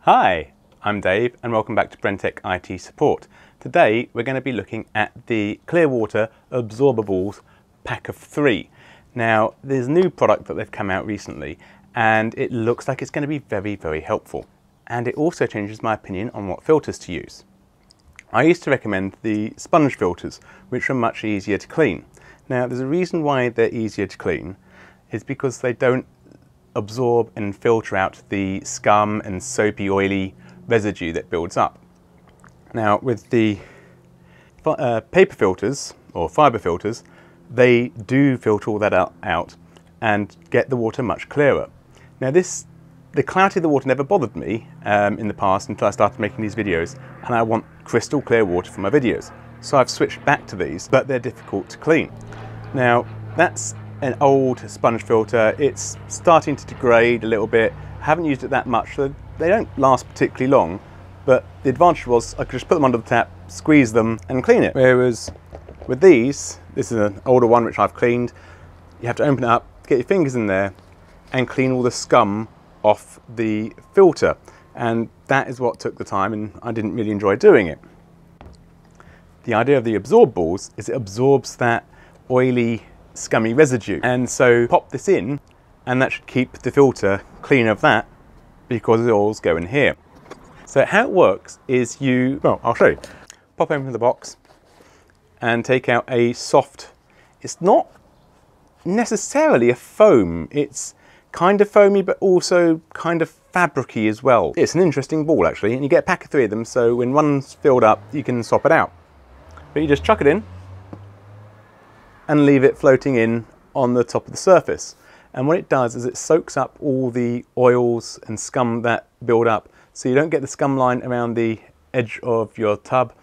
Hi, I'm Dave and welcome back to BrenTeck IT Support. Today we're going to be looking at the Clearwater AbsorbaBalls pack of 3. Now there's a new product that they've come out recently and it looks like it's going to be very helpful. And it also changes my opinion on what filters to use. I used to recommend the sponge filters, which are much easier to clean. Now there's a reason why they're easier to clean, is because they don't absorb and filter out the scum and soapy oily residue that builds up. Now with the paper filters or fibre filters, they do filter all that out and get the water much clearer. Now the clarity of the water never bothered me in the past until I started making these videos, and I want crystal clear water for my videos. So I've switched back to these, but they're difficult to clean. Now that's an old sponge filter. It's starting to degrade a little bit. I haven't used it that much, so they don't last particularly long, but the advantage was I could just put them under the tap, squeeze them and clean it. Whereas with these, this is an older one which I've cleaned, you have to open it up, get your fingers in there and clean all the scum off the filter, and that is what took the time and I didn't really enjoy doing it. The idea of the AbsorbaBalls is it absorbs that oily scummy residue, and so pop this in and that should keep the filter clean of that because the oils go in here. So how it works is I'll show you. Pop open the box and take out a soft, it's not necessarily a foam, it's kind of foamy but also kind of fabricy as well. It's an interesting ball actually, and you get a pack of 3 of them, so when one's filled up you can swap it out. But you just chuck it in and leave it floating in on the top of the surface. And what it does is it soaks up all the oils and scum that build up, so you don't get the scum line around the edge of your tub.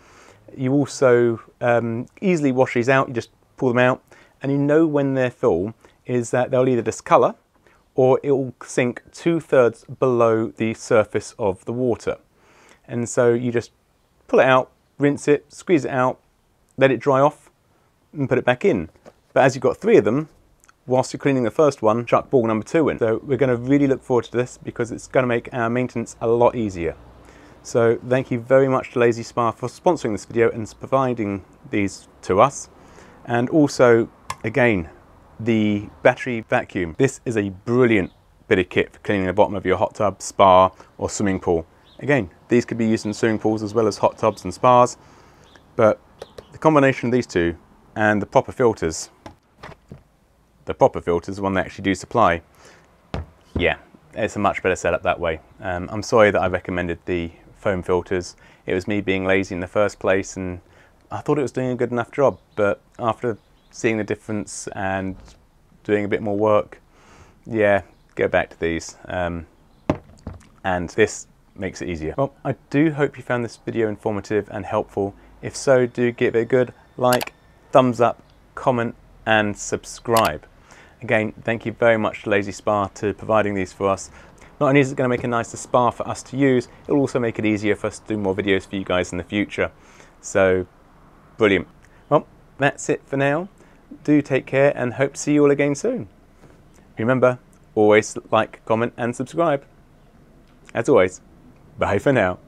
You also easily wash these out. You just pull them out, and you know when they're full is that they'll either discolour or it will sink 2/3 below the surface of the water. And so you just pull it out, rinse it, squeeze it out, let it dry off and put it back in. But as you've got 3 of them, whilst you're cleaning the first one, chuck ball number 2 in. So we're going to really look forward to this because it's going to make our maintenance a lot easier. So thank you very much to Lay-Z-Sap for sponsoring this video and providing these to us. And also, again, the battery vacuum. This is a brilliant bit of kit for cleaning the bottom of your hot tub, spa or swimming pool. Again, these could be used in swimming pools as well as hot tubs and spas, but the combination of these two and the proper filters, the one they actually do supply, yeah, it's a much better setup that way. I'm sorry that I recommended the foam filters. It was me being lazy in the first place and I thought it was doing a good enough job, but after seeing the difference and doing a bit more work, yeah, go back to these. And this makes it easier. Well, I do hope you found this video informative and helpful. If so, do give it a good like, thumbs up, comment and subscribe. Again, thank you very much to Lay-Z-Sap to providing these for us. Not only is it going to make a nicer spa for us to use, it will also make it easier for us to do more videos for you guys in the future. So, brilliant. Well, that's it for now. Do take care and hope to see you all again soon. Remember, always like, comment and subscribe. As always, bye for now.